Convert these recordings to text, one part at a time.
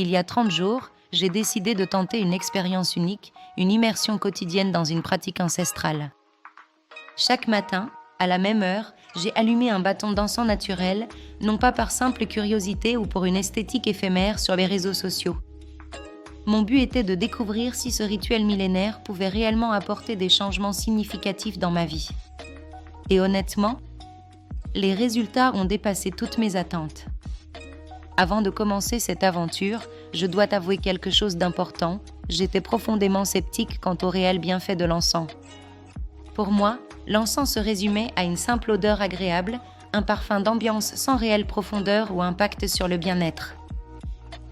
Il y a 30 jours, j'ai décidé de tenter une expérience unique, une immersion quotidienne dans une pratique ancestrale. Chaque matin, à la même heure, j'ai allumé un bâton d'encens naturel, non pas par simple curiosité ou pour une esthétique éphémère sur les réseaux sociaux. Mon but était de découvrir si ce rituel millénaire pouvait réellement apporter des changements significatifs dans ma vie. Et honnêtement, les résultats ont dépassé toutes mes attentes. Avant de commencer cette aventure, je dois t'avouer quelque chose d'important. J'étais profondément sceptique quant au réel bienfait de l'encens. Pour moi, l'encens se résumait à une simple odeur agréable, un parfum d'ambiance sans réelle profondeur ou impact sur le bien-être.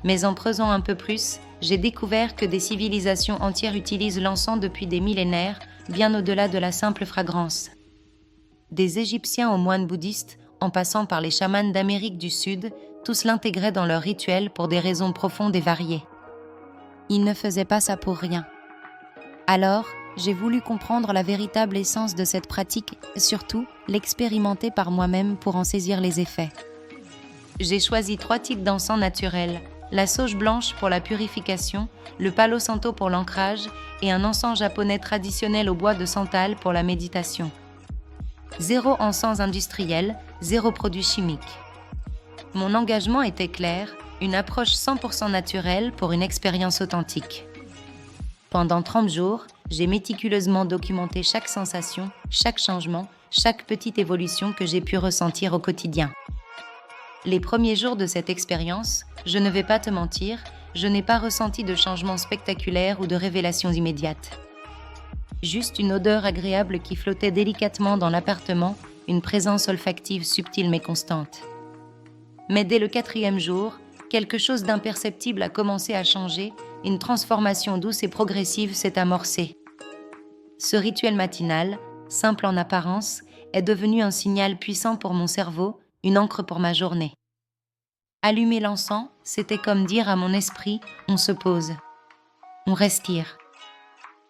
Mais en creusant un peu plus, j'ai découvert que des civilisations entières utilisent l'encens depuis des millénaires, bien au-delà de la simple fragrance. Des Égyptiens aux moines bouddhistes, en passant par les chamans d'Amérique du Sud, tous l'intégraient dans leurs rituels pour des raisons profondes et variées. Ils ne faisaient pas ça pour rien. Alors, j'ai voulu comprendre la véritable essence de cette pratique et surtout l'expérimenter par moi-même pour en saisir les effets. J'ai choisi 3 types d'encens naturels, la sauge blanche pour la purification, le palo santo pour l'ancrage et un encens japonais traditionnel au bois de santal pour la méditation. 0 encens industriel, 0 produits chimiques. Mon engagement était clair, une approche 100% naturelle pour une expérience authentique. Pendant 30 jours, j'ai méticuleusement documenté chaque sensation, chaque changement, chaque petite évolution que j'ai pu ressentir au quotidien. Les premiers jours de cette expérience, je ne vais pas te mentir, je n'ai pas ressenti de changement spectaculaire ou de révélations immédiates. Juste une odeur agréable qui flottait délicatement dans l'appartement, une présence olfactive subtile mais constante. Mais dès le 4e jour, quelque chose d'imperceptible a commencé à changer, une transformation douce et progressive s'est amorcée. Ce rituel matinal, simple en apparence, est devenu un signal puissant pour mon cerveau, une encre pour ma journée. Allumer l'encens, c'était comme dire à mon esprit « on se pose ». On respire.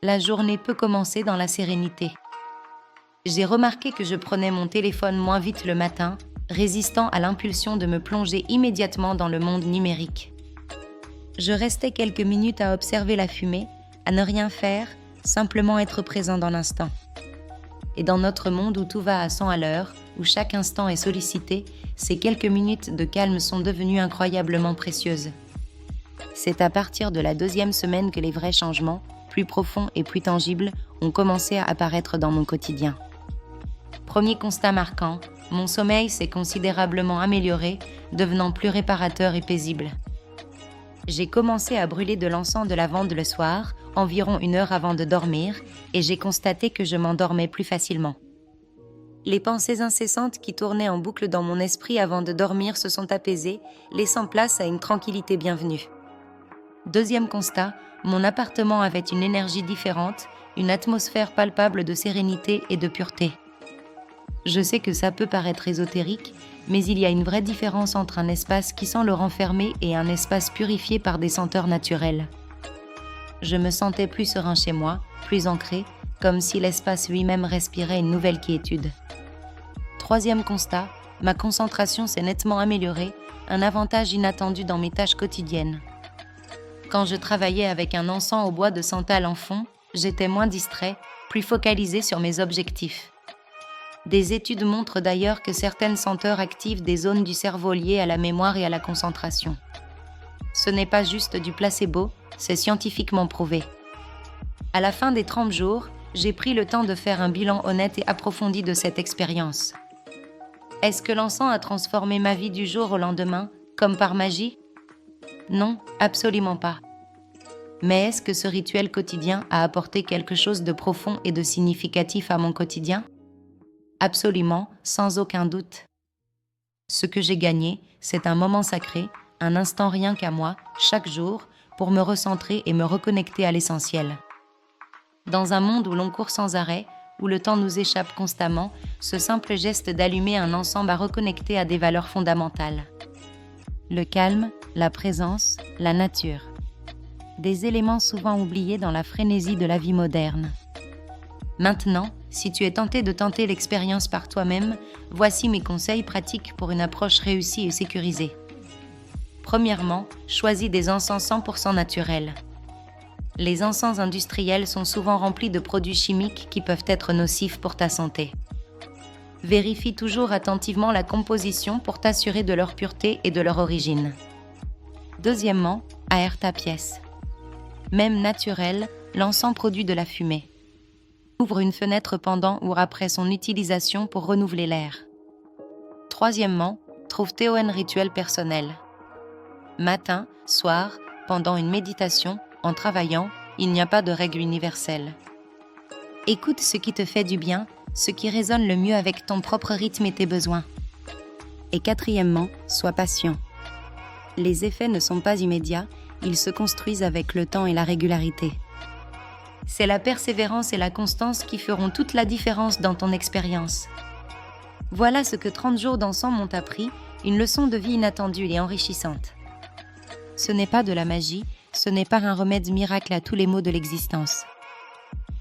La journée peut commencer dans la sérénité. J'ai remarqué que je prenais mon téléphone moins vite le matin, résistant à l'impulsion de me plonger immédiatement dans le monde numérique. Je restais quelques minutes à observer la fumée, à ne rien faire, simplement être présent dans l'instant. Et dans notre monde où tout va à 100 à l'heure, où chaque instant est sollicité, ces quelques minutes de calme sont devenues incroyablement précieuses. C'est à partir de la 2e semaine que les vrais changements, plus profonds et plus tangibles, ont commencé à apparaître dans mon quotidien. Premier constat marquant, mon sommeil s'est considérablement amélioré, devenant plus réparateur et paisible. J'ai commencé à brûler de l'encens de lavande le soir, environ 1 heure avant de dormir, et j'ai constaté que je m'endormais plus facilement. Les pensées incessantes qui tournaient en boucle dans mon esprit avant de dormir se sont apaisées, laissant place à une tranquillité bienvenue. 2e constat, mon appartement avait une énergie différente, une atmosphère palpable de sérénité et de pureté. Je sais que ça peut paraître ésotérique, mais il y a une vraie différence entre un espace qui sent le renfermer et un espace purifié par des senteurs naturelles. Je me sentais plus serein chez moi, plus ancré, comme si l'espace lui-même respirait une nouvelle quiétude. 3e constat, ma concentration s'est nettement améliorée, un avantage inattendu dans mes tâches quotidiennes. Quand je travaillais avec un encens au bois de santal en fond, j'étais moins distrait, plus focalisé sur mes objectifs. Des études montrent d'ailleurs que certaines senteurs activent des zones du cerveau liées à la mémoire et à la concentration. Ce n'est pas juste du placebo, c'est scientifiquement prouvé. À la fin des 30 jours, j'ai pris le temps de faire un bilan honnête et approfondi de cette expérience. Est-ce que l'encens a transformé ma vie du jour au lendemain, comme par magie ? Non, absolument pas. Mais est-ce que ce rituel quotidien a apporté quelque chose de profond et de significatif à mon quotidien ? Absolument, sans aucun doute. Ce que j'ai gagné, c'est un moment sacré, un instant rien qu'à moi, chaque jour, pour me recentrer et me reconnecter à l'essentiel. Dans un monde où l'on court sans arrêt, où le temps nous échappe constamment, ce simple geste d'allumer un encens m'a reconnecté à des valeurs fondamentales. Le calme, la présence, la nature. Des éléments souvent oubliés dans la frénésie de la vie moderne. Maintenant, si tu es tenté de tenter l'expérience par toi-même, voici mes conseils pratiques pour une approche réussie et sécurisée. Premièrement, choisis des encens 100% naturels. Les encens industriels sont souvent remplis de produits chimiques qui peuvent être nocifs pour ta santé. Vérifie toujours attentivement la composition pour t'assurer de leur pureté et de leur origine. Deuxièmement, aère ta pièce. Même naturel, l'encens produit de la fumée. Ouvre une fenêtre pendant ou après son utilisation pour renouveler l'air. Troisièmement, trouve tes rituels personnels. Matin, soir, pendant une méditation, en travaillant, il n'y a pas de règle universelle. Écoute ce qui te fait du bien, ce qui résonne le mieux avec ton propre rythme et tes besoins. Et quatrièmement, sois patient. Les effets ne sont pas immédiats, ils se construisent avec le temps et la régularité. C'est la persévérance et la constance qui feront toute la différence dans ton expérience. Voilà ce que 30 jours d'encens m'ont appris, une leçon de vie inattendue et enrichissante. Ce n'est pas de la magie, ce n'est pas un remède miracle à tous les maux de l'existence.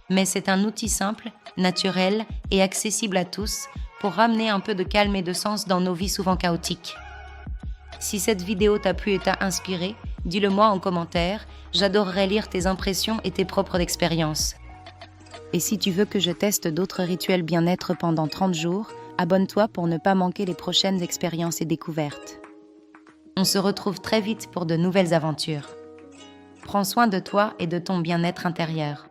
Mais c'est un outil simple, naturel et accessible à tous pour ramener un peu de calme et de sens dans nos vies souvent chaotiques. Si cette vidéo t'a plu et t'a inspiré, dis-le-moi en commentaire, j'adorerais lire tes impressions et tes propres expériences. Et si tu veux que je teste d'autres rituels bien-être pendant 30 jours, abonne-toi pour ne pas manquer les prochaines expériences et découvertes. On se retrouve très vite pour de nouvelles aventures. Prends soin de toi et de ton bien-être intérieur.